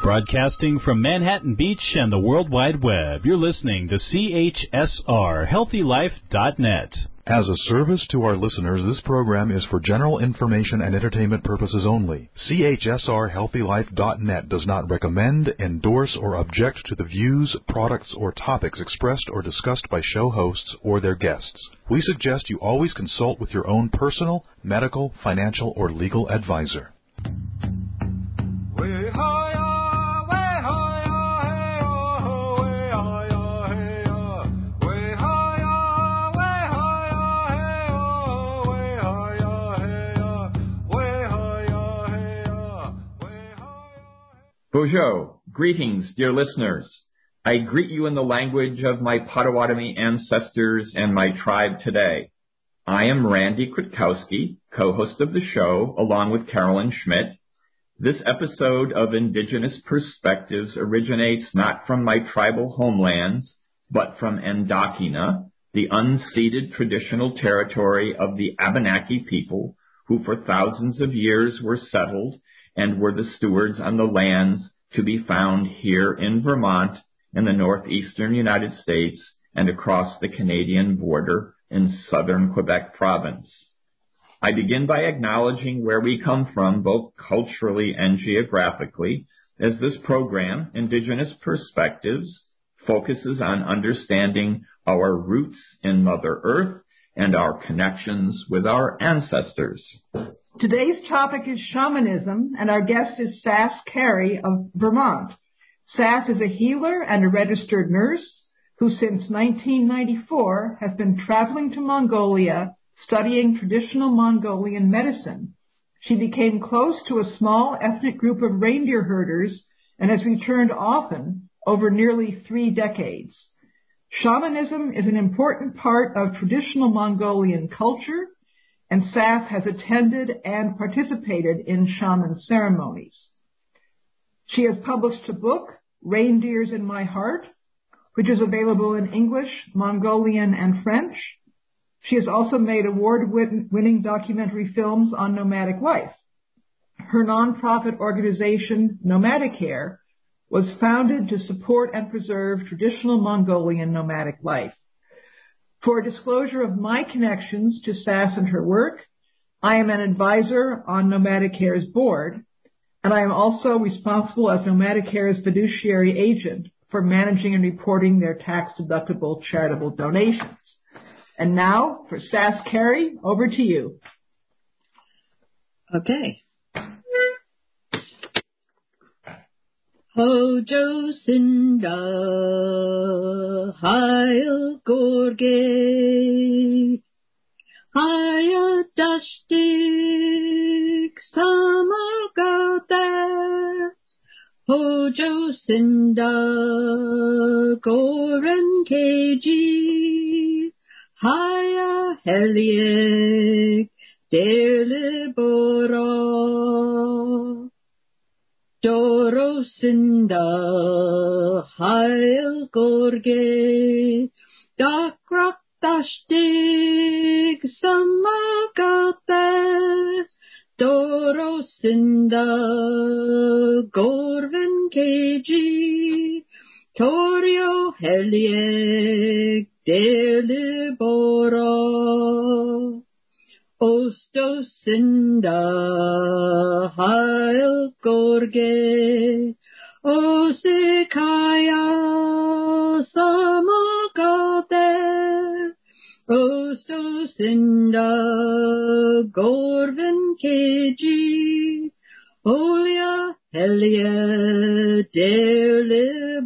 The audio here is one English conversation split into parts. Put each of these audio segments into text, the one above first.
Broadcasting from Manhattan Beach and the World Wide Web, you're listening to CHSR, HealthyLife.net. As a service to our listeners, this program is for general information and entertainment purposes only. CHSR, HealthyLife.net does not recommend, endorse, or object to the views, products, or topics expressed or discussed by show hosts or their guests. We suggest you always consult with your own personal, medical, financial, or legal advisor. Bonjour. Greetings, dear listeners. I greet you in the language of my Potawatomi ancestors and my tribe today. I am Randy Kwiatkowski, co-host of the show, along with Carolyn Schmidt. This episode of Indigenous Perspectives originates not from my tribal homelands, but from Endakina, the unceded traditional territory of the Abenaki people, who for thousands of years were settled and were the stewards on the lands to be found here in Vermont, in the northeastern United States, and across the Canadian border in southern Quebec province. I begin by acknowledging where we come from, both culturally and geographically, as this program, Indigenous Perspectives, focuses on understanding our roots in Mother Earth and our connections with our ancestors. Today's topic is shamanism, and our guest is Sas Carey of Vermont. Sas is a healer and a registered nurse who since 1994 has been traveling to Mongolia studying traditional Mongolian medicine. She became close to a small ethnic group of reindeer herders and has returned often over nearly 3 decades. Shamanism is an important part of traditional Mongolian culture, and Sas has attended and participated in shaman ceremonies. She has published a book, Reindeers in My Heart, which is available in English, Mongolian, and French. She has also made award-winning documentary films on nomadic life. Her nonprofit organization, Nomadicare, was founded to support and preserve traditional Mongolian nomadic life. For disclosure of my connections to Sas and her work, I am an advisor on Nomadicare's board, and I am also responsible as Nomadicare's fiduciary agent for managing and reporting their tax-deductible charitable donations. And now, for Sas Carey, over to you. Okay. Hojo Sinda Haya Gorge Haya Dashtik Samagata Hojo Sinda Goren Keji Haya Heliek Delibora Dorosinda Heil Gorge Dakrak Dashtig Samagate Dorosinda Gorven Keji Torio Heliek Delibora Ostosinda Heil Gorge Osikaya Samagate Ostosinda Gorven Keji Olia Helia Delibora.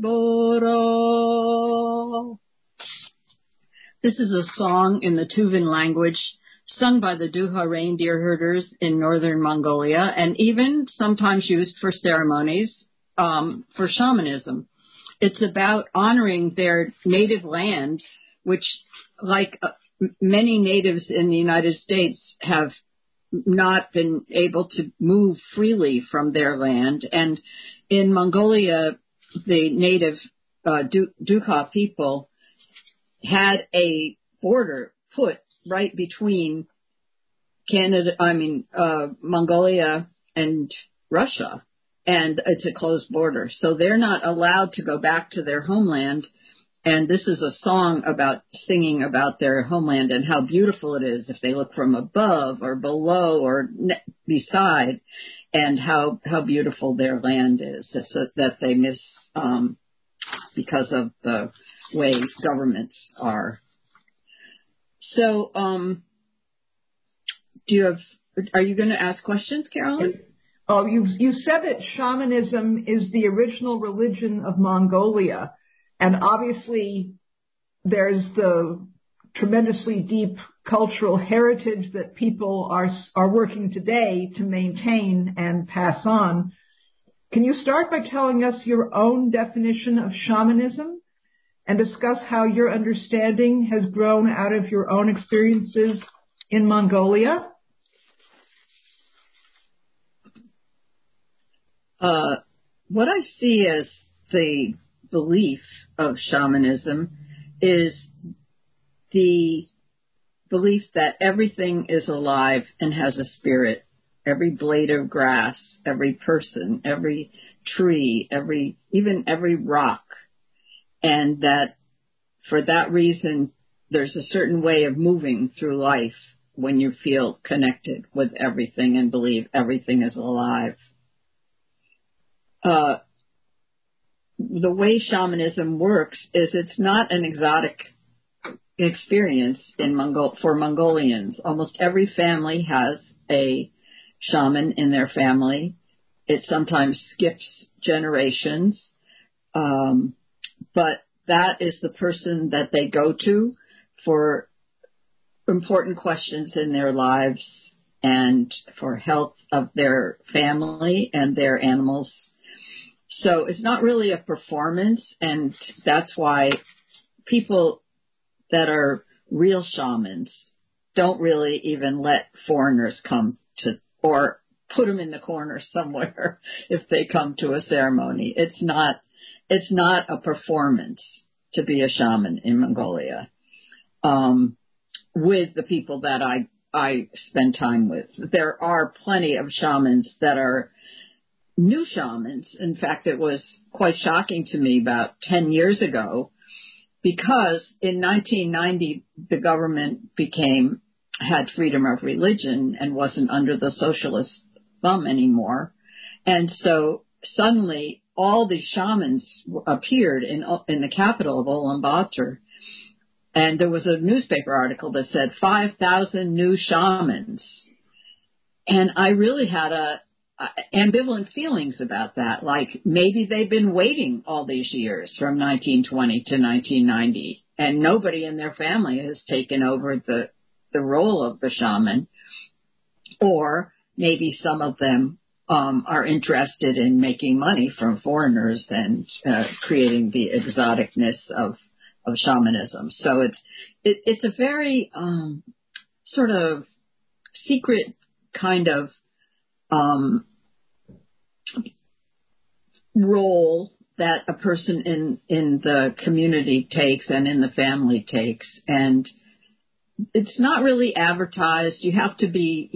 This is a song in the Tuvan language sung by the Duha reindeer herders in northern Mongolia, and even sometimes used for ceremonies for shamanism. It's about honoring their native land, which, like many natives in the United States, have not been able to move freely from their land. And in Mongolia, the native Duha people had a border put right between Mongolia and Russia. and it's a closed border. So they're not allowed to go back to their homeland. And this is a song about singing about their homeland and how beautiful it is if they look from above or below or beside, and how beautiful their land is that they miss because of the way governments are. So, are you going to ask questions, Carolyn? Oh, you said that shamanism is the original religion of Mongolia, and obviously there's the tremendously deep cultural heritage that people are working today to maintain and pass on. Can you start by telling us your own definition of shamanism and discuss how your understanding has grown out of your own experiences in Mongolia? What I see as the belief of shamanism is the belief that everything is alive and has a spirit. Every blade of grass, every person, every tree, even every rock. And that for that reason, there's a certain way of moving through life when you feel connected with everything and believe everything is alive. The way shamanism works is it's not an exotic experience for Mongolians. Almost every family has a shaman in their family. It sometimes skips generations, but that is the person that they go to for important questions in their lives and for health of their family and their animals. So it's not really a performance, and that's why people that are real shamans don't really even let foreigners come to, or put them in the corner somewhere if they come to a ceremony. It's not a performance to be a shaman in Mongolia. With the people that I spend time with, there are plenty of shamans that are new shamans. In fact, it was quite shocking to me about 10 years ago, because in 1990, the government had freedom of religion and wasn't under the socialist thumb anymore. And so suddenly all these shamans appeared in the capital of Ulaanbaatar. And there was a newspaper article that said 5,000 new shamans. And I really had ambivalent feelings about that. Like, maybe they've been waiting all these years from 1920 to 1990, and nobody in their family has taken over the role of the shaman. Or maybe some of them are interested in making money from foreigners and creating the exoticness of shamanism. So it's a very sort of secret kind of role that a person in the community takes and in the family takes, and it's not really advertised. You have to be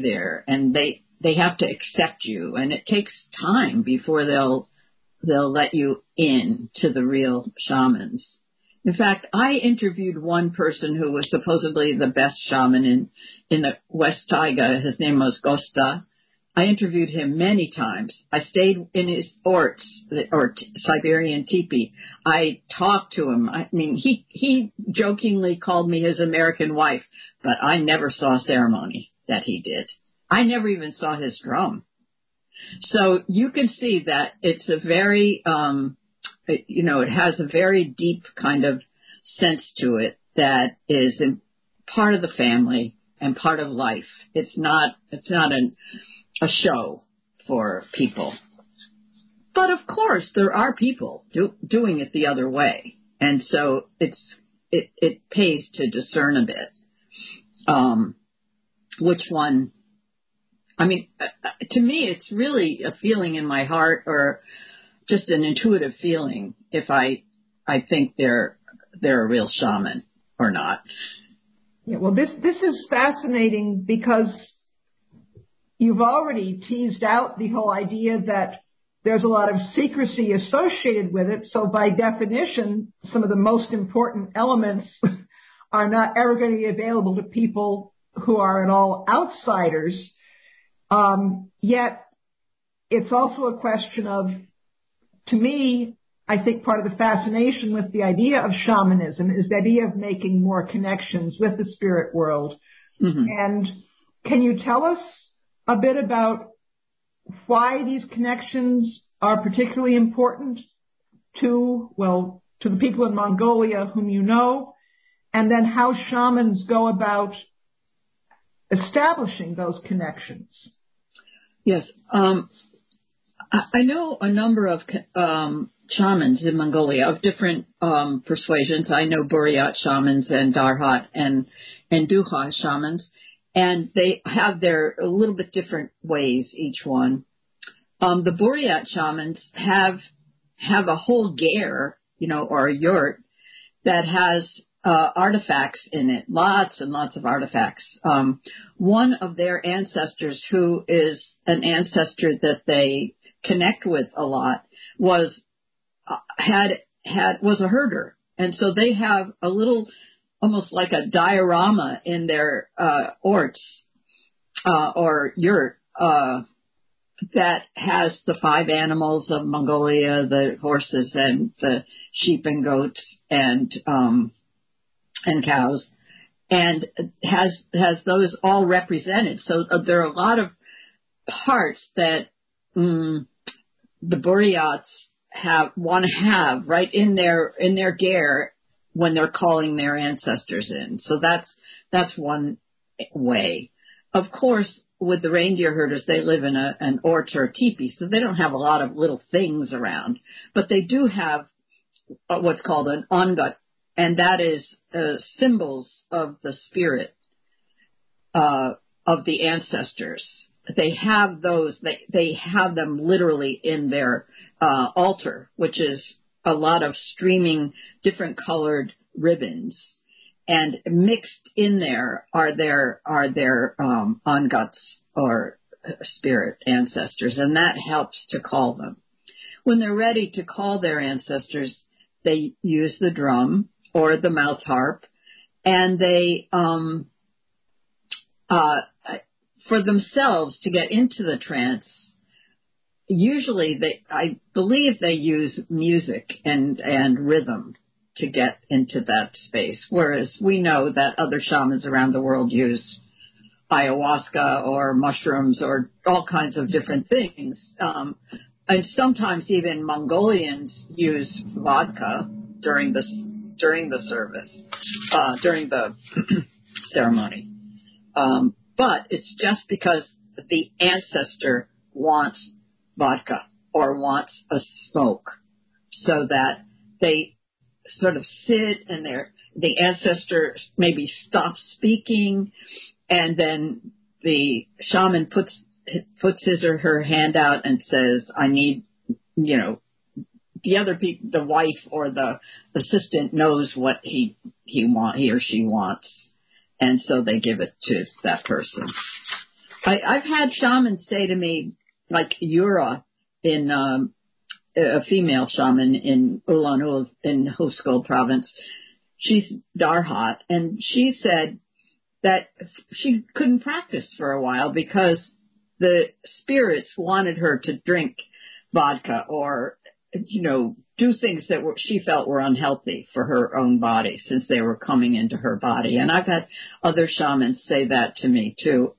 there, and they have to accept you, and it takes time before they'll let you in to the real shamans. In fact, I interviewed one person who was supposedly the best shaman in the West Taiga. His name was Gosta. I interviewed him many times. I stayed in his orts, or Siberian teepee. I talked to him. I mean, he jokingly called me his American wife, but I never saw a ceremony that he did. I never even saw his drum. So you can see that it's a very, it has a very deep kind of sense to it that is part of the family and part of life. It's not a show for people. But of course, there are people doing it the other way. And so it pays to discern a bit. Which one, I mean, to me, it's really a feeling in my heart, or just an intuitive feeling, if I think they're a real shaman or not. Yeah, well, this is fascinating, because you've already teased out the whole idea that there's a lot of secrecy associated with it. So by definition, some of the most important elements are not ever going to be available to people who are at all outsiders. Yet it's also a question of, to me, I think part of the fascination with the idea of shamanism is the idea of making more connections with the spirit world. Mm-hmm. And can you tell us a bit about why these connections are particularly important to the people in Mongolia whom you know, and then how shamans go about establishing those connections? Yes. I know a number of shamans in Mongolia of different persuasions. I know Buryat shamans and Darhat and Duha shamans, and they have their a little bit different ways, each one. The Buryat shamans have a whole ger, or a yurt that has artifacts in it, lots and lots of artifacts. One of their ancestors, who is an ancestor that they connect with a lot, was a herder, and so they have a little, almost like a diorama in their orts or yurt that has the 5 animals of Mongolia, the horses and the sheep and goats and cows, and has those all represented. So there are a lot of parts that the Buryats want to have right in their ger when they're calling their ancestors in. So that's one way. Of course, with the reindeer herders, they live in an ort or a teepee, so they don't have a lot of little things around, but they do have what's called an ongut, and that is symbols of the spirit of the ancestors. They have those. They have them literally in their altar, which is a lot of streaming, different colored ribbons, and mixed in there are their onguts or spirit ancestors, and that helps to call them. When they're ready to call their ancestors, they use the drum or the mouth harp, and they for themselves to get into the trance. Usually, I believe they use music and rhythm to get into that space, whereas we know that other shamans around the world use ayahuasca or mushrooms or all kinds of different things. And sometimes even Mongolians use vodka during the service, during the ceremony. But it's just because the ancestor wants vodka or wants a smoke, so that they sort of sit and the ancestor maybe stops speaking, and then the shaman puts his or her hand out and says, I need, the other people, the wife or the assistant knows what he or she wants, and so they give it to that person. I've had shamans say to me, like Yura, in a female shaman in Ulan in Huskul province, she's Darhat, and she said that she couldn't practice for a while because the spirits wanted her to drink vodka or, do things that she felt were unhealthy for her own body, since they were coming into her body. And I've had other shamans say that to me too.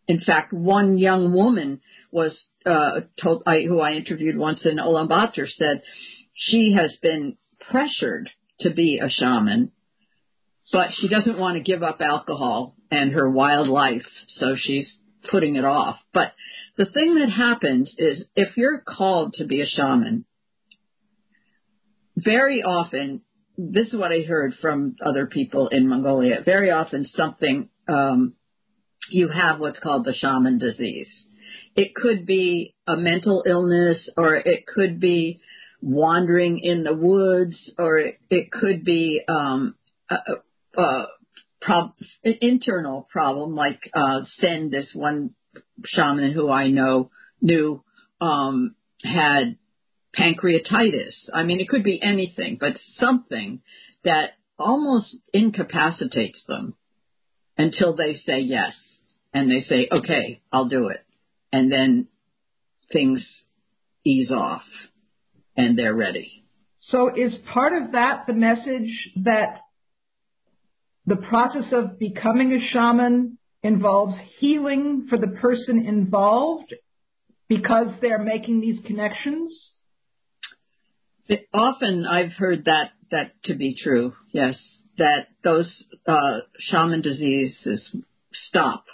In fact, one young woman was who I interviewed once in Ulaanbaatar, said she has been pressured to be a shaman, but she doesn't want to give up alcohol and her wild life, so she's putting it off. But the thing that happens is, if you're called to be a shaman, very often, this is what I heard from other people in Mongolia, very often you have what's called the shaman disease. It could be a mental illness, or it could be wandering in the woods, or it could be an internal problem, like Sen, this one shaman who I knew had pancreatitis. I mean, it could be anything, but something that almost incapacitates them until they say yes. And they say, okay, I'll do it. And then things ease off and they're ready. So is part of that the message that the process of becoming a shaman involves healing for the person involved because they're making these connections? Often I've heard that to be true, yes, that those shaman diseases stop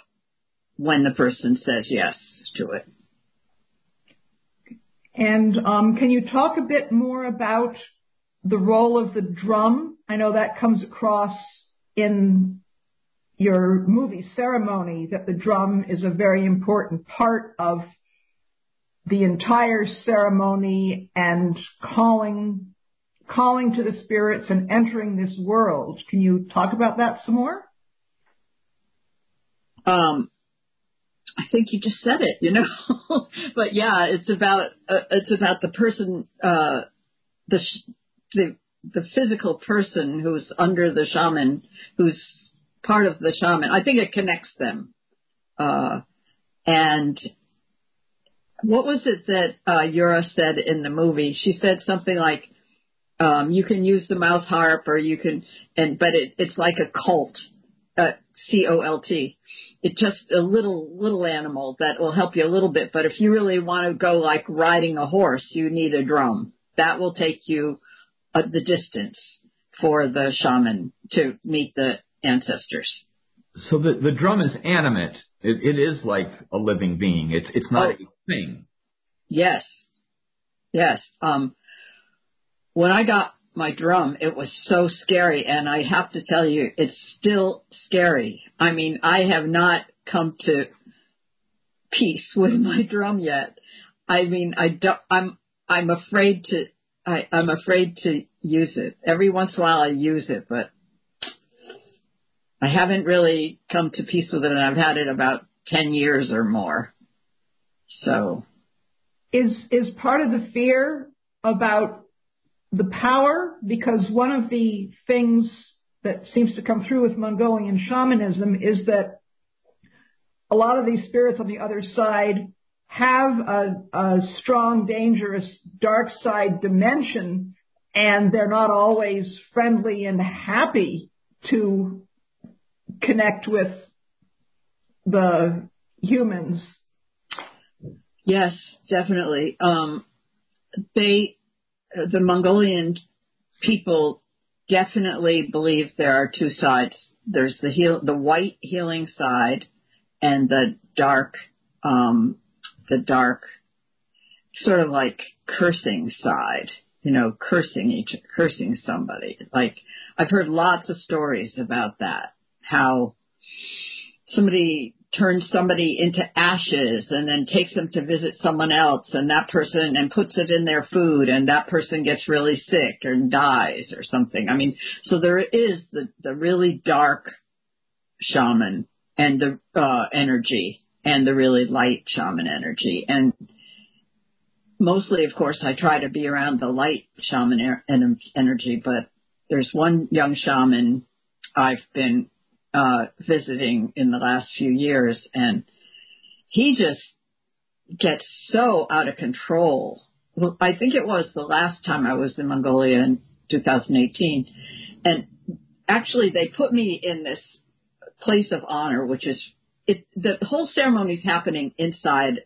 when the person says yes to it. And can you talk a bit more about the role of the drum? I know that comes across in your movie Ceremony, that the drum is a very important part of the entire ceremony and calling to the spirits and entering this world. Can you talk about that some more? I think you just said it, you know. But yeah, it's about the person, the physical person who's under the shaman, who's part of the shaman. I think it connects them. And what was it that Yura said in the movie? She said something like, you can use the mouth harp, or you can, but it's like a cult, C-O-L-T. It's just a little animal that will help you a little bit. But if you really want to go like riding a horse, you need a drum. That will take you the distance for the shaman to meet the ancestors. So the drum is animate. It is like a living being. It's not a thing. Yes. When I got my drum, it was so scary, and I have to tell you, it's still scary. I mean, I have not come to peace with my drum yet. I mean, I'm afraid to use it. Every once in a while I use it, but I haven't really come to peace with it, and I've had it about 10 years or more. So is part of the fear about the power? Because one of the things that seems to come through with Mongolian shamanism is that a lot of these spirits on the other side have a strong, dangerous, dark side dimension, and they're not always friendly and happy to connect with the humans. Yes, definitely. The Mongolian people definitely believe there are two sides. There's the white healing side and the dark sort of like cursing side, you know, cursing somebody. Like, I've heard lots of stories about that, how somebody turns somebody into ashes and then takes them to visit someone else, and that person, and puts it in their food, and that person gets really sick and dies or something. I mean, so there is the really dark shaman and the energy, and the really light shaman energy. And mostly, of course, I try to be around the light shaman energy, but there's one young shaman I've been visiting in the last few years, and he just gets so out of control. Well, I think it was the last time I was in Mongolia in 2018, and actually they put me in this place of honor, which is the whole ceremony is happening inside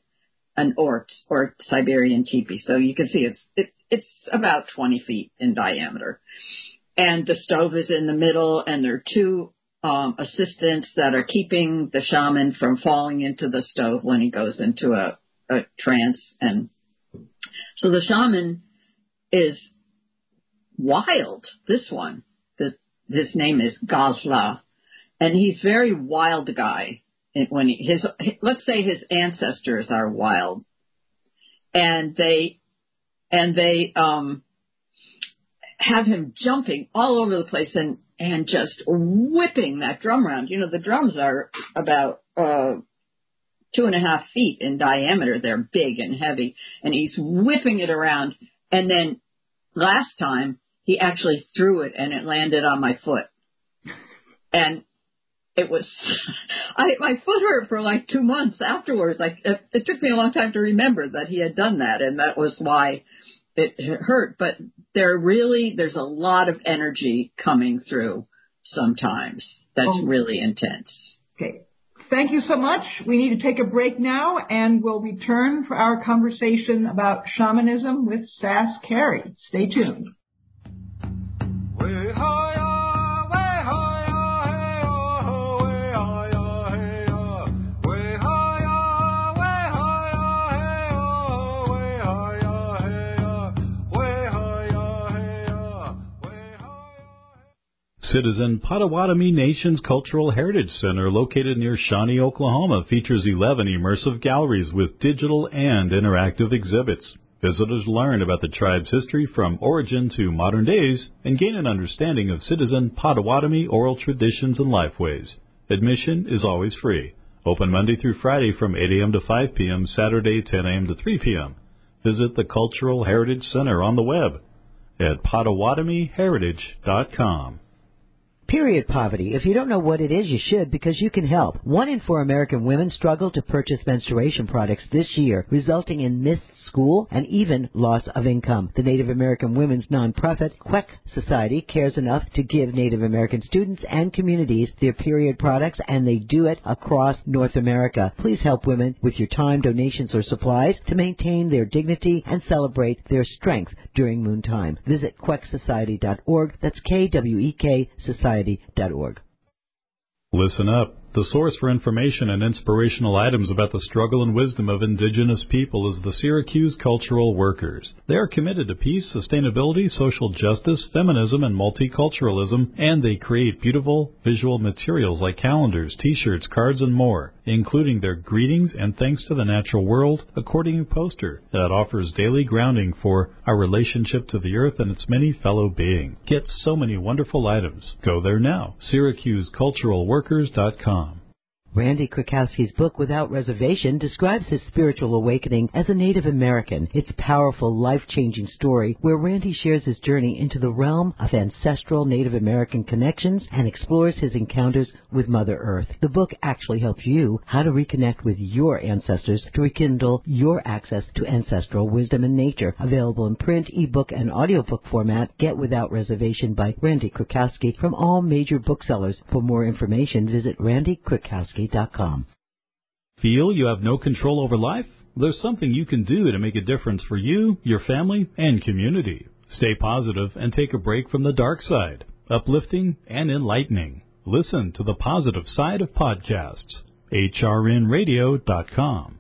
an ort, or Siberian teepee, so you can see it's about 20 feet in diameter, and the stove is in the middle, and there are two assistants that are keeping the shaman from falling into the stove when he goes into a trance. And so the shaman is wild. This one, his name is Gazla, and he's very wild guy. When let's say his ancestors are wild, and they have him jumping all over the place and just whipping that drum around. You know, the drums are about 2.5 feet in diameter. They're big and heavy, and he's whipping it around. And then last time, he actually threw it, and it landed on my foot. And it was, my foot hurt for like 2 months afterwards. Like it took me a long time to remember that he had done that, and that was why it hurt. But there's a lot of energy coming through sometimes. That's really intense. Okay. Thank you so much. We need to take a break now, and we'll return for our conversation about shamanism with Sas Carey. Stay tuned. Citizen Potawatomi Nation's Cultural Heritage Center, located near Shawnee, Oklahoma, features 11 immersive galleries with digital and interactive exhibits. Visitors learn about the tribe's history from origin to modern days and gain an understanding of Citizen Potawatomi oral traditions and lifeways. Admission is always free. Open Monday through Friday from 8 a.m. to 5 p.m., Saturday 10 a.m. to 3 p.m. Visit the Cultural Heritage Center on the web at PotawatomiHeritage.com. Period poverty. If you don't know what it is, you should, because you can help. 1 in 4 American women struggle to purchase menstruation products this year, resulting in missed school and even loss of income. The Native American women's nonprofit, Queck Society, cares enough to give Native American students and communities their period products, and they do it across North America. Please help women with your time, donations, or supplies to maintain their dignity and celebrate their strength during moon time. Visit quecksociety.org. That's KWEK Society.org. Listen up. The source for information and inspirational items about the struggle and wisdom of indigenous people is the Syracuse Cultural Workers. They are committed to peace, sustainability, social justice, feminism, and multiculturalism, and they create beautiful visual materials like calendars, t-shirts, cards, and more, including their Greetings and Thanks to the Natural World accordion poster that offers daily grounding for our relationship to the earth and its many fellow beings. Get so many wonderful items. Go there now. SyracuseCulturalWorkers.com. Randy Krakowski's book, Without Reservation, describes his spiritual awakening as a Native American. It's a powerful, life-changing story where Randy shares his journey into the realm of ancestral Native American connections and explores his encounters with Mother Earth. The book actually helps you how to reconnect with your ancestors to rekindle your access to ancestral wisdom and nature. Available in print, ebook, and audiobook format, Get Without Reservation by Randy Krakowski from all major booksellers. For more information, visit randykrakowski.com. Feel you have no control over life? There's something you can do to make a difference for you, your family, and community. Stay positive and take a break from the dark side. Uplifting and enlightening. Listen to the positive side of podcasts. hrnradio.com.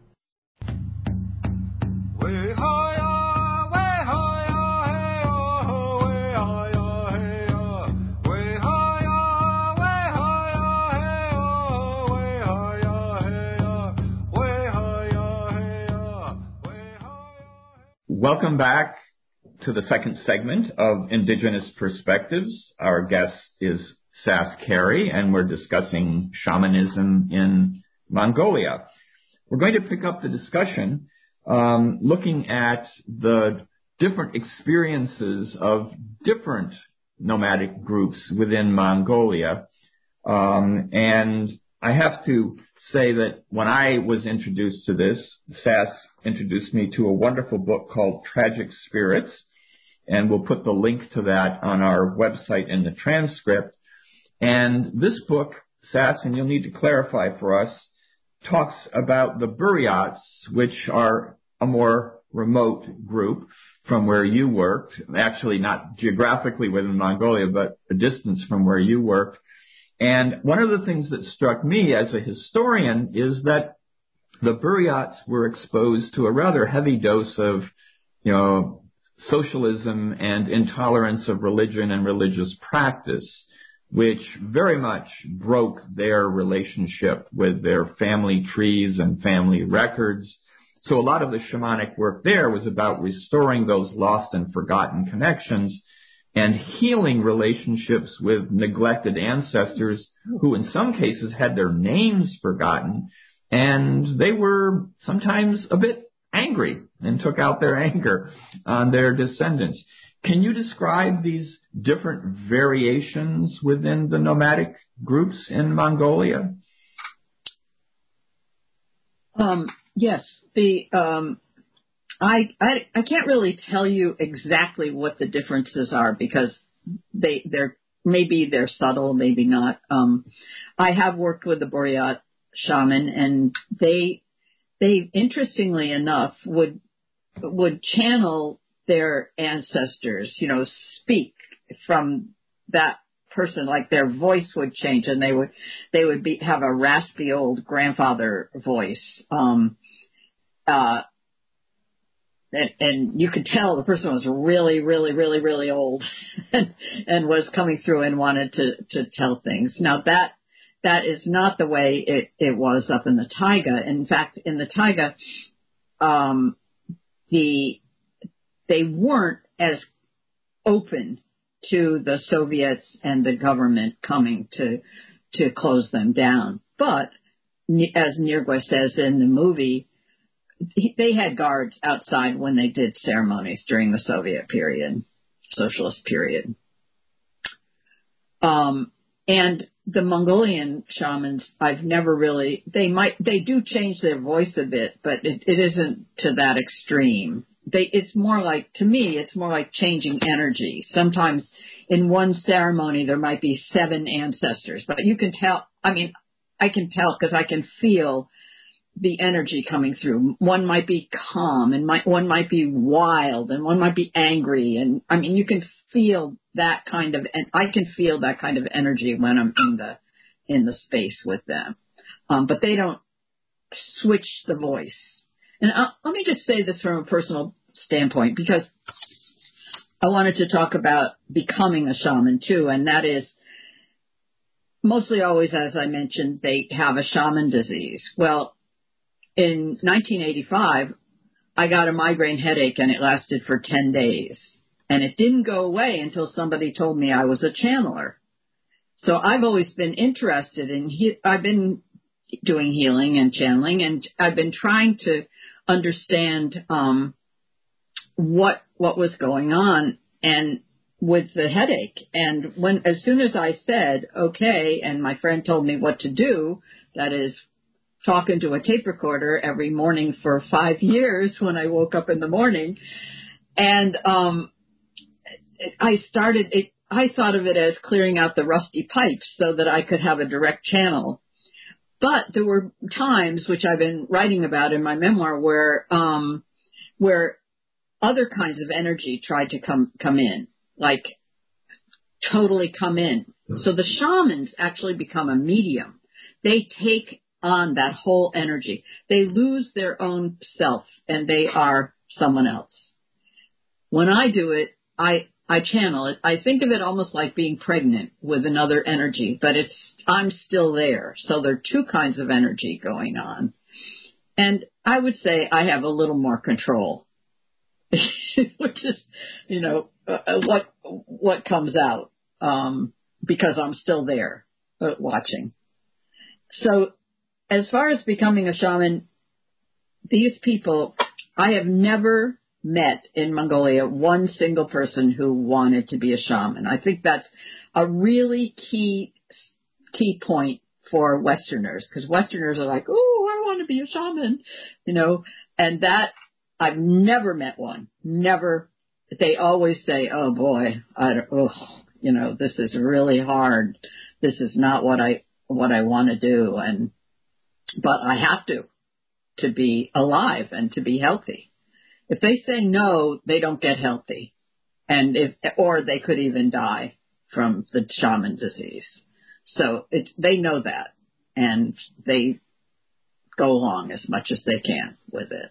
Welcome back to the second segment of Indigenous Perspectives. Our guest is Sas Carey, and we're discussing shamanism in Mongolia. We're going to pick up the discussion looking at the different experiences of different nomadic groups within Mongolia. And I have to say that when I was introduced to this, Sas introduced me to a wonderful book called Tragic Spirits, and we'll put the link to that on our website in the transcript. And this book, Sas, and you'll need to clarify for us, talks about the Buryats, which are a more remote group from where you worked, actually not geographically within Mongolia, but a distance from where you worked. And one of the things that struck me as a historian is that the Buryats were exposed to a rather heavy dose of, socialism and intolerance of religion and religious practice, which very much broke their relationship with their family trees and family records. So a lot of the shamanic work there was about restoring those lost and forgotten connections and healing relationships with neglected ancestors who in some cases had their names forgotten and they were sometimes a bit angry and took out their anger on their descendants. Can you describe these different variations within the nomadic groups in Mongolia? Yes. I can't really tell you exactly what the differences are because they're subtle, maybe not. I have worked with the Boreat shaman, and they interestingly enough would channel their ancestors, speak from that person, like their voice would change, and they would have a raspy old grandfather voice. And you could tell the person was really, really, really, really old and was coming through and wanted to tell things. Now that is not the way it was up in the taiga. In fact, in the taiga, they weren't as open to the Soviets and the government coming to close them down. But as Nirgua says in the movie, they had guards outside when they did ceremonies during the Soviet period, socialist period. And the Mongolian shamans, I've never really, they do change their voice a bit, but it isn't to that extreme. It's more like changing energy. Sometimes in one ceremony there might be 7 ancestors, but you can tell, I can tell because I can feel the energy coming through. One might be calm, and one might be wild, and one might be angry, and you can feel that kind of, and I can feel that kind of energy when I'm in the space with them. But they don't switch the voice. And let me just say this from a personal standpoint, because I wanted to talk about becoming a shaman too, and that is mostly always, as I mentioned, they have a shaman disease. Well, in 1985, I got a migraine headache, and it lasted for 10 days. And it didn't go away until somebody told me I was a channeler. So I've always been interested in, I've been doing healing and channeling, and I've been trying to understand what was going on and with the headache. And as soon as I said, okay, and my friend told me what to do, that is, talk into a tape recorder every morning for 5 years when I woke up in the morning. And I thought of it as clearing out the rusty pipes so that I could have a direct channel. But there were times, which I've been writing about in my memoir, where other kinds of energy tried to come in, like totally come in. So the shamans actually become a medium. They take on that whole energy. They lose their own self, and they are someone else. When I do it, I channel it. I think of it almost like being pregnant with another energy, but I'm still there. So there are 2 kinds of energy going on. And I would say I have a little more control, which is, what comes out, because I'm still there watching. So as far as becoming a shaman, these people, I have never met in Mongolia one single person who wanted to be a shaman. I think that's a really key point for Westerners, because Westerners are like, oh, I want to be a shaman, and that I've never met one. Never. They always say, oh boy, this is really hard. This is not what I want to do. But I have to be alive and to be healthy. If they say no, they don't get healthy, or they could even die from the shaman disease. So they know that, and they go along as much as they can with it.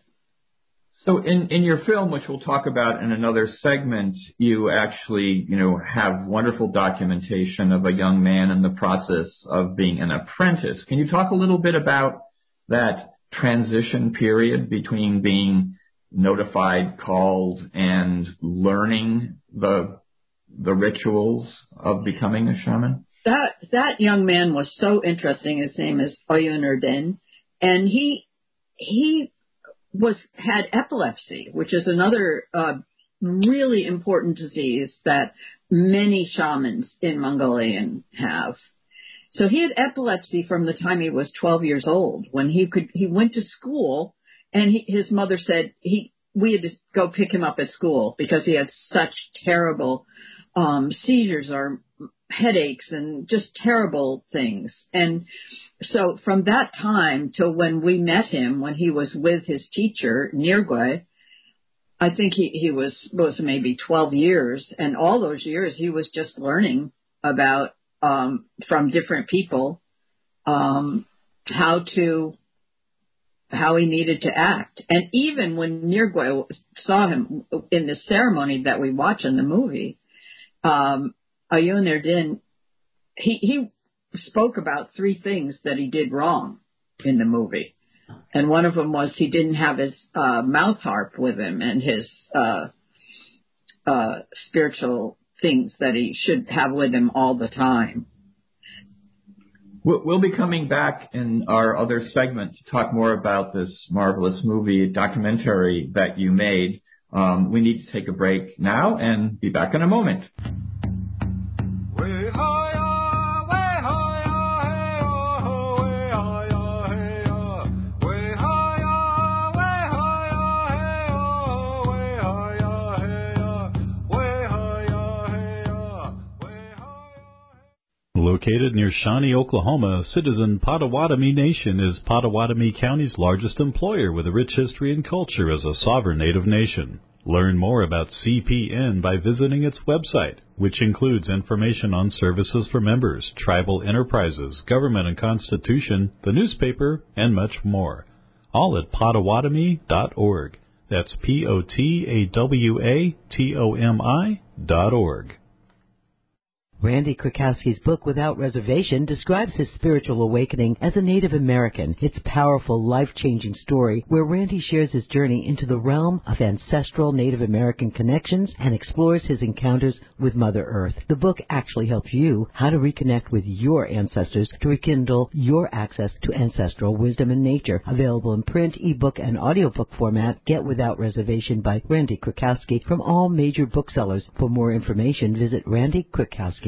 So in your film, which we'll talk about in another segment, you actually, have wonderful documentation of a young man in the process of being an apprentice. Can you talk a little bit about that transition period between being notified, called, and learning the rituals of becoming a shaman? That young man was so interesting. His name is Oyun Erden, And he had epilepsy, which is another really important disease that many shamans in Mongolian have. So he had epilepsy from the time he was 12 years old. When he went to school, and his mother said we had to go pick him up at school because he had such terrible seizures or headaches and just terrible things. And so from that time till when we met him, when he was with his teacher, Nirgwe, I think he was maybe 12 years. And all those years he was just learning about, from different people, how he needed to act. And even when Nirgwe saw him in the ceremony that we watch in the movie, Ayun Erdin, he spoke about 3 things that he did wrong in the movie. And one of them was he didn't have his mouth harp with him and his spiritual things that he should have with him all the time. We'll be coming back in our other segment to talk more about this marvelous movie documentary that you made. We need to take a break now and be back in a moment. Located near Shawnee, Oklahoma, Citizen Potawatomi Nation is Potawatomi County's largest employer with a rich history and culture as a sovereign Native nation. Learn more about CPN by visiting its website, which includes information on services for members, tribal enterprises, government and constitution, the newspaper, and much more. All at Potawatomi.org. That's Potawatomi.org. Randy Krakowski's book, Without Reservation, describes his spiritual awakening as a Native American. It's a powerful, life-changing story where Randy shares his journey into the realm of ancestral Native American connections and explores his encounters with Mother Earth. The book actually helps you how to reconnect with your ancestors to rekindle your access to ancestral wisdom and nature. Available in print, ebook, and audiobook format, Get Without Reservation by Randy Krakowski from all major booksellers. For more information, visit randykrakowski.com.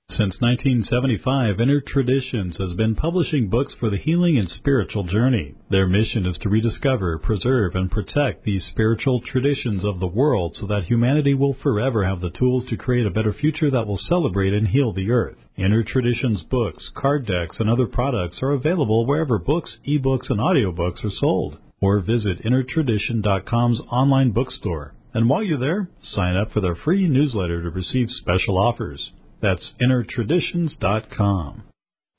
Since 1975, Inner Traditions has been publishing books for the healing and spiritual journey. Their mission is to rediscover, preserve, and protect these spiritual traditions of the world so that humanity will forever have the tools to create a better future that will celebrate and heal the earth. Inner Traditions books, card decks, and other products are available wherever books, ebooks, and audiobooks are sold. Or visit InnerTradition.com's online bookstore. And while you're there, sign up for their free newsletter to receive special offers. That's InnerTraditions.com.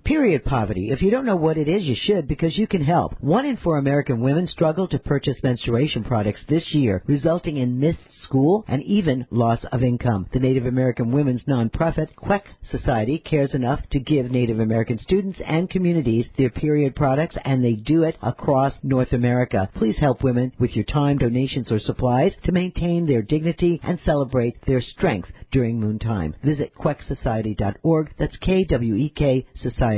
Period poverty. If you don't know what it is, you should, because you can help. 1 in 4 American women struggle to purchase menstruation products this year, resulting in missed school and even loss of income. The Native American women's nonprofit, Queck Society, cares enough to give Native American students and communities their period products, and they do it across North America. Please help women with your time, donations, or supplies to maintain their dignity and celebrate their strength during moon time. Visit quecksociety.org. That's KWEK Society.org.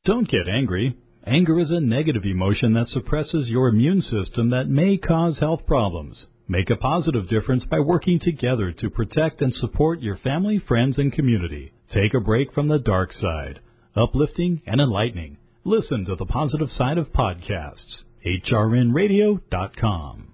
Don't get angry. Anger is a negative emotion that suppresses your immune system that may cause health problems. Make a positive difference by working together to protect and support your family, friends, and community. Take a break from the dark side. Uplifting and enlightening. Listen to the positive side of podcasts. hrnradio.com.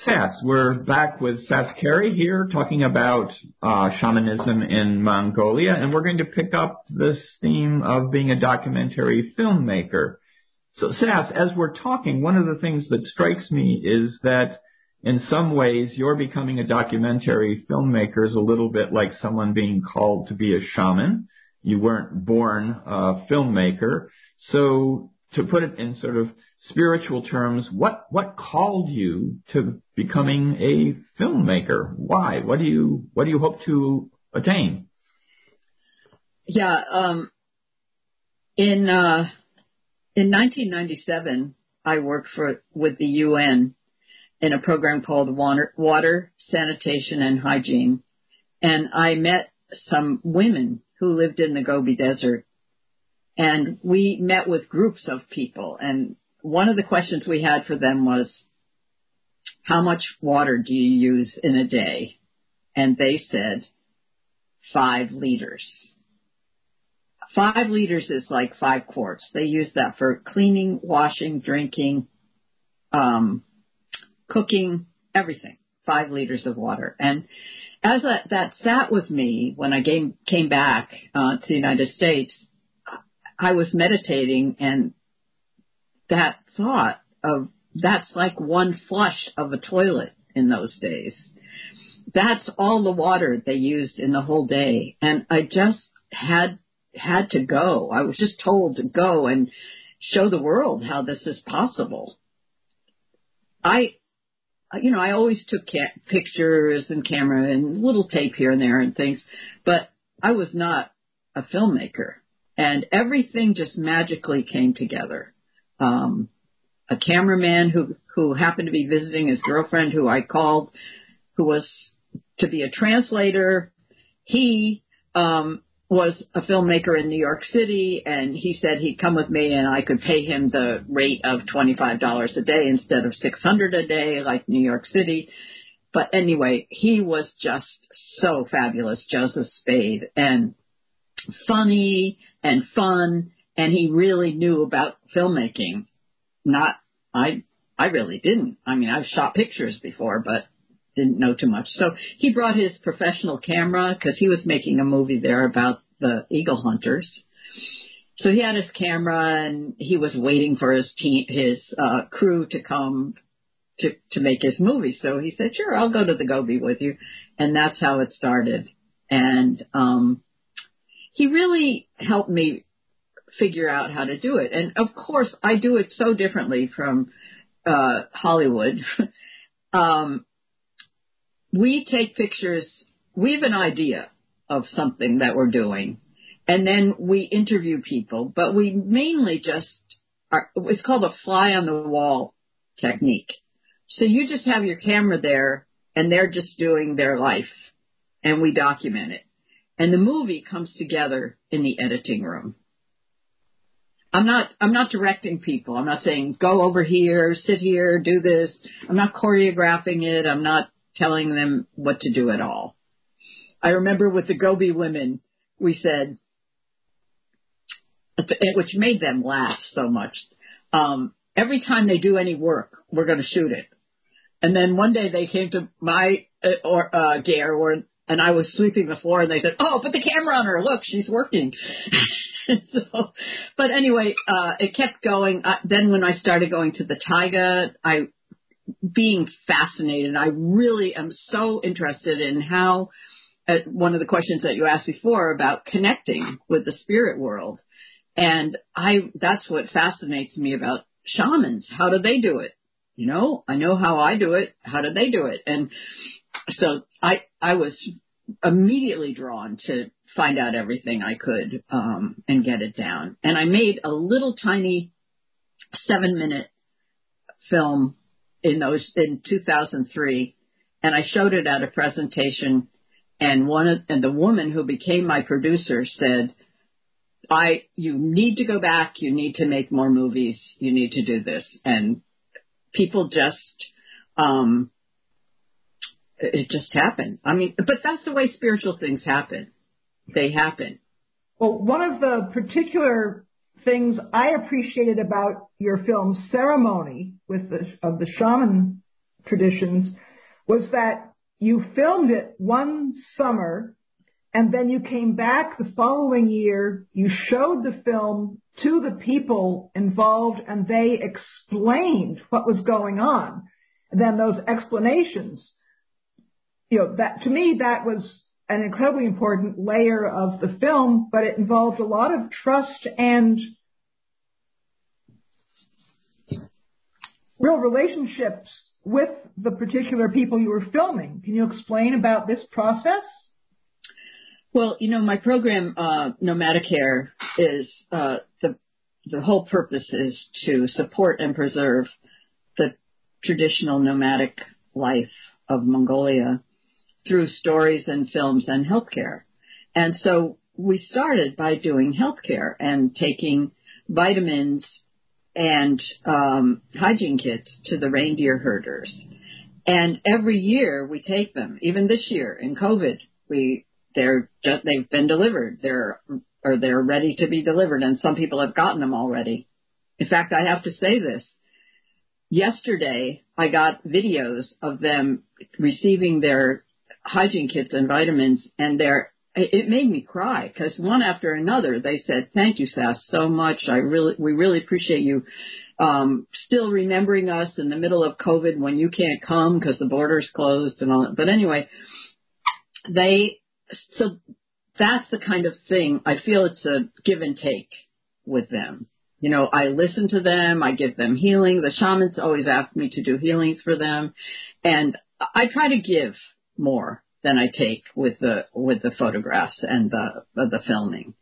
Sas, we're back with Sas Carey here talking about shamanism in Mongolia, and we're going to pick up this theme of being a documentary filmmaker. So Sas, as we're talking, one of the things that strikes me is that in some ways you're becoming a documentary filmmaker is a little bit like someone being called to be a shaman. You weren't born a filmmaker. So to put it in sort of spiritual terms, what called you to becoming a filmmaker? Why? What do you hope to attain? Yeah, In 1997, I worked with the UN in a program called Water, Sanitation, and Hygiene. And I met some women who lived in the Gobi Desert. And we met with groups of people. And one of the questions we had for them was, how much water do you use in a day? And they said, 5 liters. 5 liters is like 5 quarts. They use that for cleaning, washing, drinking, cooking, everything. 5 liters of water. And as that sat with me when I came back to the United States, I was meditating, and that thought of that's like one flush of a toilet in those days. That's all the water they used in the whole day. And I just had to go. I was just told to go and show the world how this is possible. I always took pictures and camera and little tape here and there and things, but I was not a filmmaker. And everything just magically came together. A cameraman who happened to be visiting his girlfriend, who I called, who was to be a translator. He was a filmmaker in New York City, and he said he'd come with me and I could pay him the rate of $25 a day instead of $600 a day like New York City. But anyway, he was just so fabulous, Joseph Spade, and funny and fun, and he really knew about filmmaking. I really didn't. I mean, I've shot pictures before, but didn't know too much. So he brought his professional camera because he was making a movie there about the eagle hunters. So he had his camera, and he was waiting for his crew to come to make his movie. So he said, sure, I'll go to the Gobi with you. And that's how it started. And he really helped me figure out how to do it. And of course, I do it so differently from Hollywood. We take pictures. We have an idea of something that we're doing, and then we interview people. But we mainly it's called a fly on the wall technique. So you just have your camera there, and they're just doing their life, and we document it. And the movie comes together in the editing room. I'm not directing people. I'm not saying go over here, sit here, do this. I'm not choreographing it. I'm not telling them what to do at all. I remember with the Gobi women, we said, which made them laugh so much. Every time they do any work, we're going to shoot it. And then one day they came to my and I was sweeping the floor, and they said, oh, put the camera on her. Look, she's working. So, but anyway, it kept going. Then when I started going to the taiga, being fascinated, I really am so interested in how, one of the questions that you asked before about connecting with the spirit world. And that's what fascinates me about shamans. How do they do it? I know how I do it. How do they do it? And so I was immediately drawn to find out everything I could and get it down. And I made a little tiny 7-minute film in 2003, and I showed it at a presentation. And the woman who became my producer said, you need to go back. You need to make more movies. You need to do this. And people just, it just happened. I mean, but that's the way spiritual things happen. They happen. Well, one of the particular things I appreciated about your film Ceremony of the shaman traditions was that you filmed it one summer, and then you came back the following year. You showed the film to the people involved, and they explained what was going on. And then those explanations, that to me, that was an incredibly important layer of the film, but it involved a lot of trust and real relationships with the particular people you were filming. Can you explain about this process? Well, my program, Nomadicare, is the whole purpose is to support and preserve the traditional nomadic life of Mongolia through stories and films and healthcare. And so we started by doing healthcare and taking vitamins and hygiene kits to the reindeer herders. And every year we take them. Even this year in COVID, they've been delivered. They're ready to be delivered, and some people have gotten them already. In fact, I have to say this. Yesterday, I got videos of them receiving their hygiene kits and vitamins, and it made me cry because one after another they said, "Thank you, Sas, so much. We really appreciate you still remembering us in the middle of COVID when you can't come because the border's closed and all that." But anyway, so that's the kind of thing. I feel it's a give and take with them. I listen to them. I give them healing. The shamans always ask me to do healings for them. And I try to give more than I take with the photographs and the filming.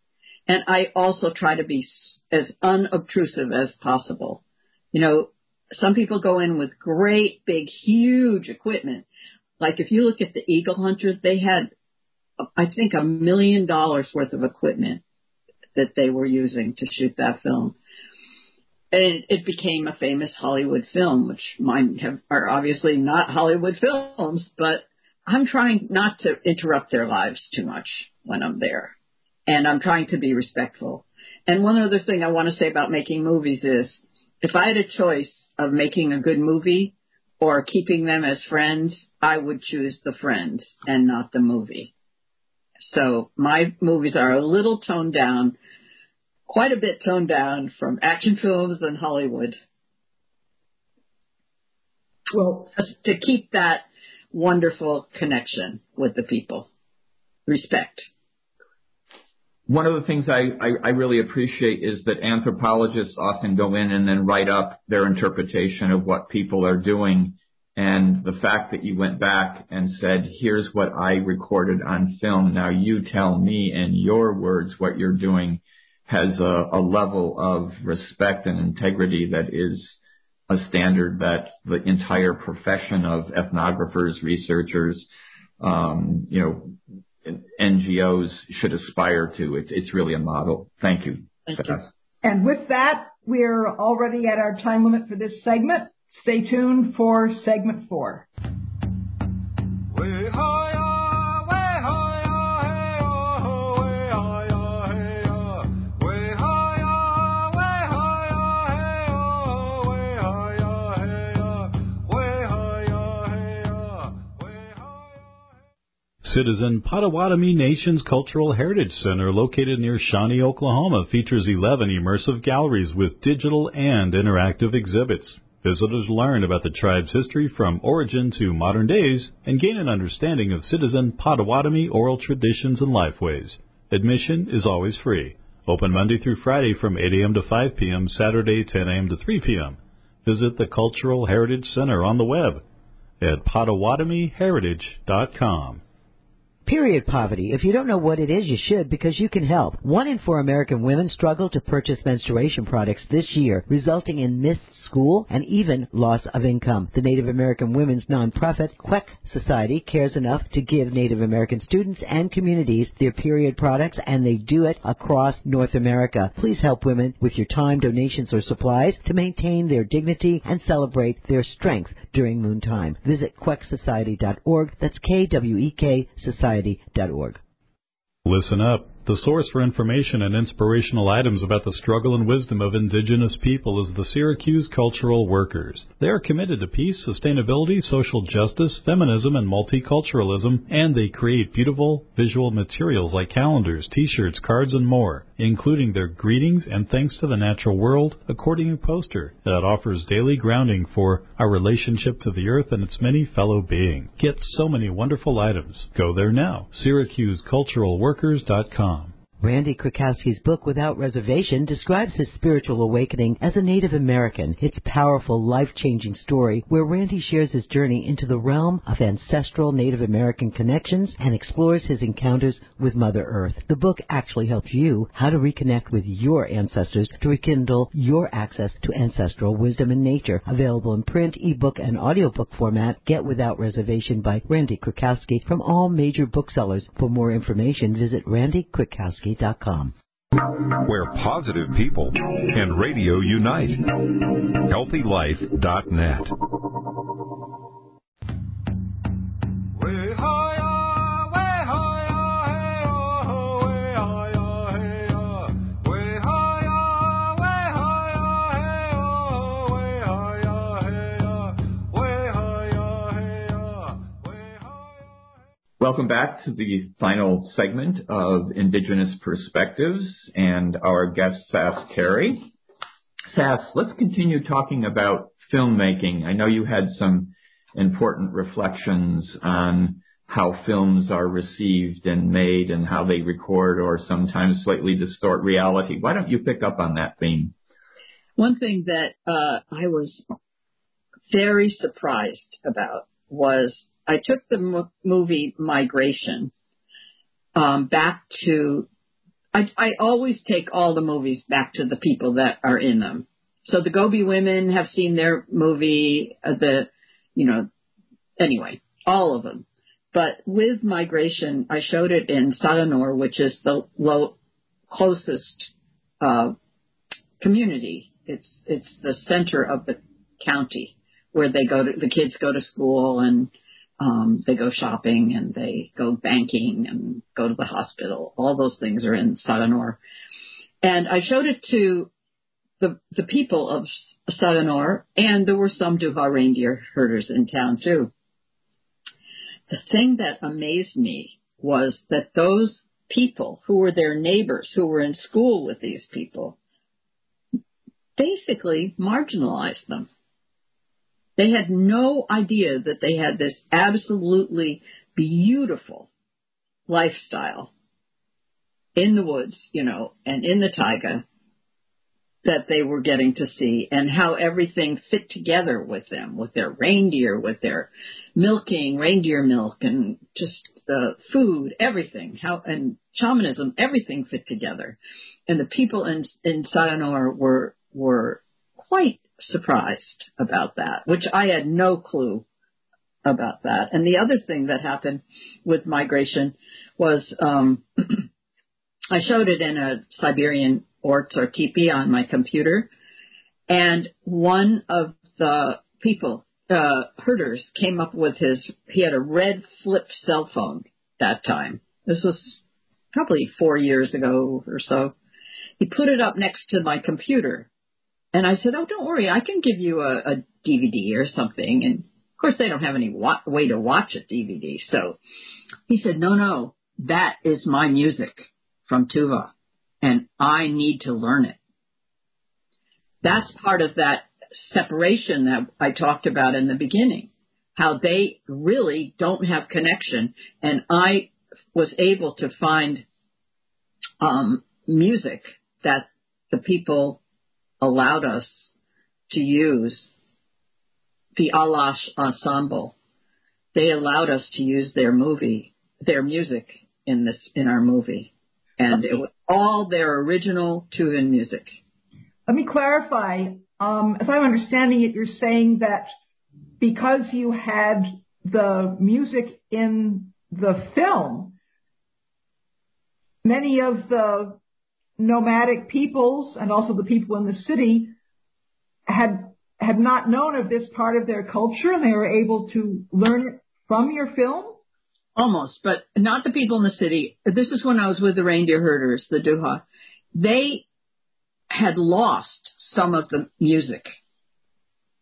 And I also try to be as unobtrusive as possible. Some people go in with great, big, huge equipment. Like if you look at the Eagle Hunter, they had, I think, $1 million worth of equipment that they were using to shoot that film. And it became a famous Hollywood film, which mine are obviously not Hollywood films, but I'm trying not to interrupt their lives too much when I'm there. And I'm trying to be respectful. And one other thing I want to say about making movies is, if I had a choice of making a good movie or keeping them as friends, I would choose the friends and not the movie. So my movies are a little toned down, quite a bit toned down from action films and Hollywood. Well, just to keep that wonderful connection with the people. Respect. One of the things I really appreciate is that anthropologists often go in and then write up their interpretation of what people are doing. And the fact that you went back and said, here's what I recorded on film. Now you tell me in your words what you're doing has a level of respect and integrity that is a standard that the entire profession of ethnographers, researchers, NGOs should aspire to. It's really a model. Thank you. Thank you. And with that, we're already at our time limit for this segment. Stay tuned for segment 4. Citizen Potawatomi Nation's Cultural Heritage Center, located near Shawnee, Oklahoma, features 11 immersive galleries with digital and interactive exhibits. Visitors learn about the tribe's history from origin to modern days and gain an understanding of Citizen Potawatomi oral traditions and lifeways. Admission is always free. Open Monday through Friday from 8 a.m. to 5 p.m., Saturday 10 a.m. to 3 p.m. Visit the Cultural Heritage Center on the web at PotawatomiHeritage.com. Period poverty. If you don't know what it is, you should, because you can help. 1 in 4 American women struggle to purchase menstruation products this year, resulting in missed school and even loss of income. The Native American women's nonprofit, Queck Society, cares enough to give Native American students and communities their period products, and they do it across North America. Please help women with your time, donations, or supplies to maintain their dignity and celebrate their strength during moontime. Visit quecksociety.org. That's Kwek Society.org. Listen up. The source for information and inspirational items about the struggle and wisdom of indigenous people is the Syracuse Cultural Workers. They are committed to peace, sustainability, social justice, feminism, and multiculturalism, and they create beautiful visual materials like calendars, t-shirts, cards, and more, including their Greetings and Thanks to the Natural World accordion poster that offers daily grounding for our relationship to the earth and its many fellow beings. Get so many wonderful items. Go there now. SyracuseCulturalWorkers.com. Randy Krakowski's book, Without Reservation, describes his spiritual awakening as a Native American. It's a powerful, life-changing story where Randy shares his journey into the realm of ancestral Native American connections and explores his encounters with Mother Earth. The book actually helps you how to reconnect with your ancestors to rekindle your access to ancestral wisdom and nature. Available in print, ebook, and audiobook format. Get Without Reservation by Randy Krakowski from all major booksellers. For more information, visit randykrakowski.com. Where positive people and radio unite. HealthyLife.net. Welcome back to the final segment of Indigenous Perspectives and our guest, Sas Carey. Sas, let's continue talking about filmmaking. I know you had some important reflections on how films are received and made and how they record or sometimes slightly distort reality. Why don't you pick up on that theme? One thing that I was very surprised about was I took the movie Migration back to, I always take all the movies back to the people that are in them. So the Gobi women have seen their movie, anyway, all of them. But with Migration, I showed it in Salanor, which is the closest community. It's the center of the county where the kids go to school and they go shopping and they go banking and go to the hospital. All those things are in Salanor. And I showed it to the people of Salanor, and there were some Duha reindeer herders in town too. The thing that amazed me was that those people who were their neighbors, who were in school with these people, basically marginalized them. They had no idea that they had this absolutely beautiful lifestyle in the woods, and in the taiga that they were getting to see, and how everything fit together with them, with their reindeer, with their milking, reindeer milk, and just the food, everything, and shamanism, everything fit together. And the people in Salanor were quite surprised about that, which I had no clue about that. And the other thing that happened with Migration was I showed it in a Siberian orts or teepee on my computer, and one of the people, herders, came up with he had a red flip cell phone that time. This was probably 4 years ago or so. He put it up next to my computer. And I said, oh, don't worry, I can give you a DVD or something. And, of course, they don't have any way to watch a DVD. So he said, no, that is my music from Tuva, and I need to learn it. That's part of that separation that I talked about in the beginning, how they really don't have connection. And I was able to find music that the people allowed us to use. The Alash Ensemble, they allowed us to use their music in our movie, and it was all their original Tuvan music. Let me clarify. As I'm understanding it, you're saying that because you had the music in the film, many of the nomadic peoples and also the people in the city had not known of this part of their culture, and they were able to learn it from your film? Almost, but not the people in the city. This is when I was with the reindeer herders, the Duha. They had lost some of the music.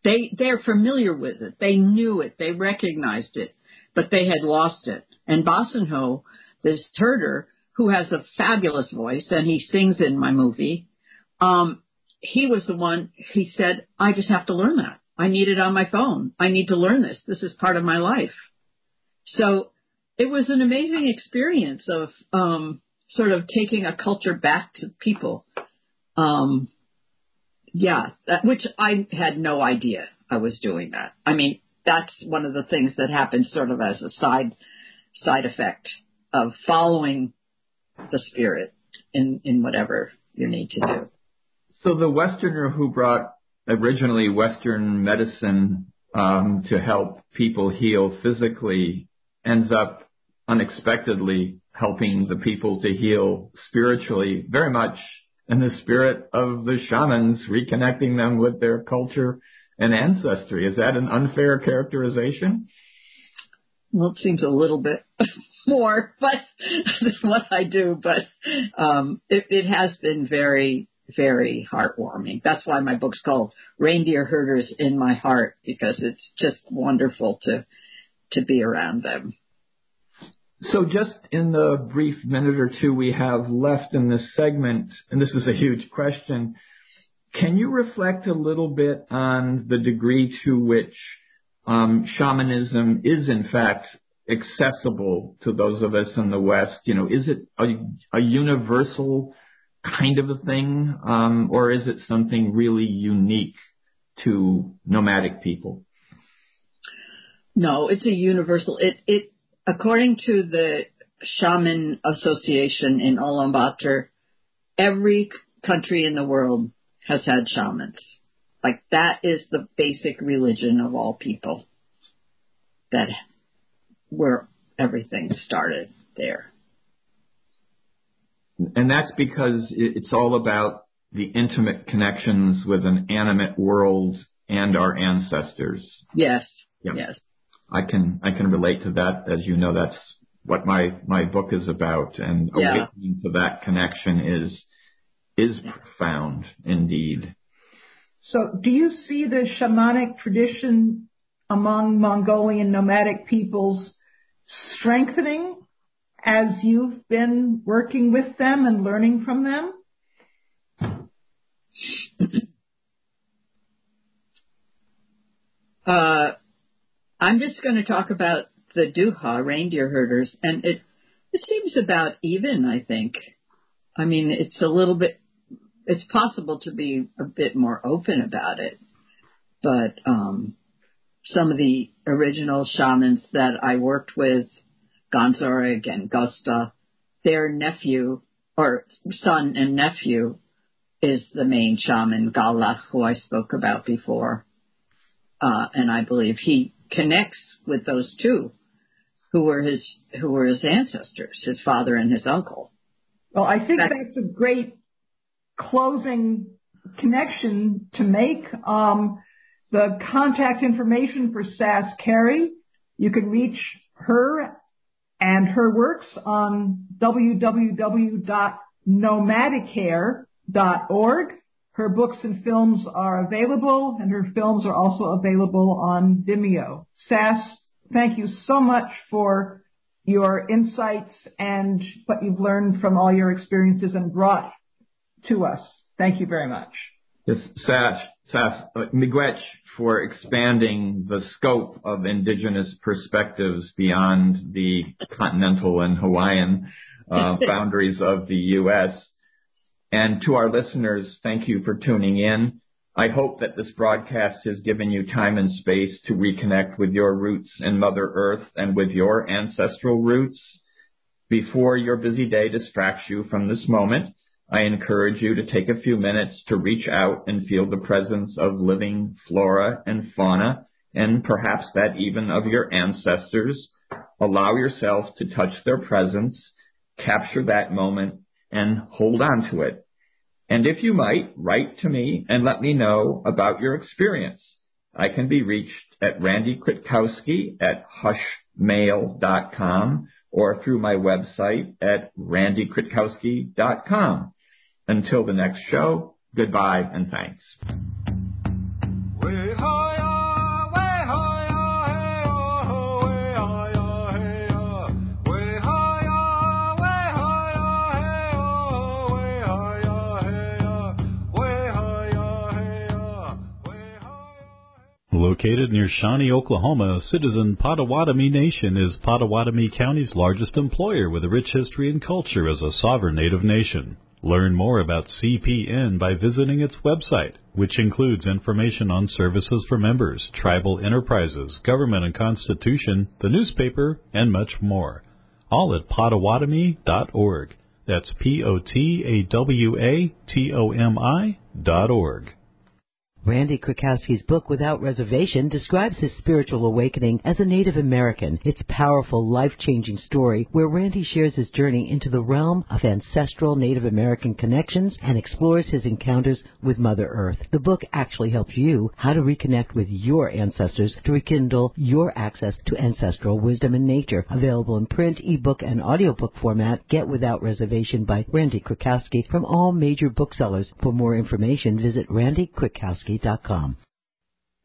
They're familiar with it. They knew it. They recognized it, but they had lost it. And Basenho, this herder, who has a fabulous voice, and he sings in my movie, he was the one, he said, I just have to learn that. I need it on my phone. I need to learn this. This is part of my life. So it was an amazing experience of sort of taking a culture back to people. Which I had no idea I was doing that. I mean, that's one of the things that happens sort of as a side effect of following the spirit in whatever you need to do. So the Westerner who brought originally Western medicine to help people heal physically ends up unexpectedly helping the people to heal spiritually, very much in the spirit of the shamans, reconnecting them with their culture and ancestry. Is that an unfair characterization? Well, it seems a little bit more, but than what I do. But it has been very, very heartwarming. That's why my book's called Reindeer Herders in My Heart, because it's just wonderful to be around them. So just in the brief minute or two we have left in this segment, and this is a huge question, can you reflect a little bit on the degree to which shamanism is in fact accessible to those of us in the West? You know, is it a universal kind of a thing, or is it something really unique to nomadic people? No, it's a universal. It according to the Shaman Association in Ulaanbaatar, every country in the world has had shamans. Like, that is the basic religion of all people. That where everything started there. And that's because it's all about the intimate connections with an animate world and our ancestors. Yes. Yeah. Yes. I can relate to that. As you know, that's what my book is about, and awakening to that connection is profound indeed. So do you see the shamanic tradition among Mongolian nomadic peoples strengthening as you've been working with them and learning from them? I'm just going to talk about the Duha reindeer herders, and it seems about even, I think. I mean, it's possible to be a bit more open about it, but some of the original shamans that I worked with, Gonzorig and Gosta, their nephew, or son and nephew, is the main shaman, Gala, who I spoke about before. And I believe he connects with those two who were his ancestors, his father and his uncle. Well, I think that's a great closing connection to make. The contact information for Sas Carey, you can reach her and her works on www.nomadicare.org. Her books and films are available, and her films are also available on Vimeo. Sas, thank you so much for your insights and what you've learned from all your experiences and brought to us. Thank you very much. Yes, Sas, miigwech for expanding the scope of indigenous perspectives beyond the continental and Hawaiian boundaries of the U.S. And to our listeners, thank you for tuning in. I hope that this broadcast has given you time and space to reconnect with your roots in Mother Earth and with your ancestral roots. Before your busy day distracts you from this moment, I encourage you to take a few minutes to reach out and feel the presence of living flora and fauna, and perhaps that even of your ancestors. Allow yourself to touch their presence, capture that moment, and hold on to it. And if you might, write to me and let me know about your experience. I can be reached at Randy Kwiatkowski at hushmail.com or through my website at randykwiatkowski.com. Until the next show, goodbye and thanks. Located near Shawnee, Oklahoma, Citizen Potawatomi Nation is Potawatomi County's largest employer with a rich history and culture as a sovereign Native nation. Learn more about CPN by visiting its website, which includes information on services for members, tribal enterprises, government and constitution, the newspaper, and much more. All at Potawatomi.org. That's Potawatomi.org. Randy Krakowski's book, Without Reservation, describes his spiritual awakening as a Native American. It's a powerful, life-changing story where Randy shares his journey into the realm of ancestral Native American connections and explores his encounters with Mother Earth. The book actually helps you how to reconnect with your ancestors to rekindle your access to ancestral wisdom and nature. Available in print, ebook, and audiobook format, Get Without Reservation by Randy Krakowski from all major booksellers. For more information, visit randykrakowski.com.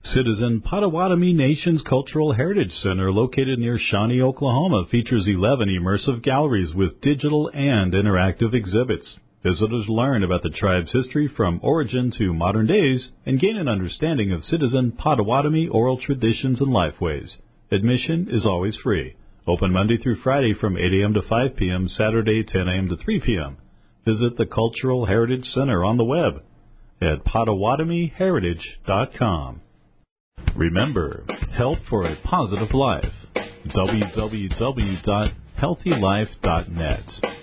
Citizen Potawatomi Nation's Cultural Heritage Center, located near Shawnee, Oklahoma, features 11 immersive galleries with digital and interactive exhibits. Visitors learn about the tribe's history from origin to modern days and gain an understanding of Citizen Potawatomi oral traditions and lifeways. Admission is always free. Open Monday through Friday from 8 a.m. to 5 p.m., Saturday 10 a.m. to 3 p.m. Visit the Cultural Heritage Center on the web at PotawatomiHeritage.com. Remember, help for a positive life. www.healthylife.net.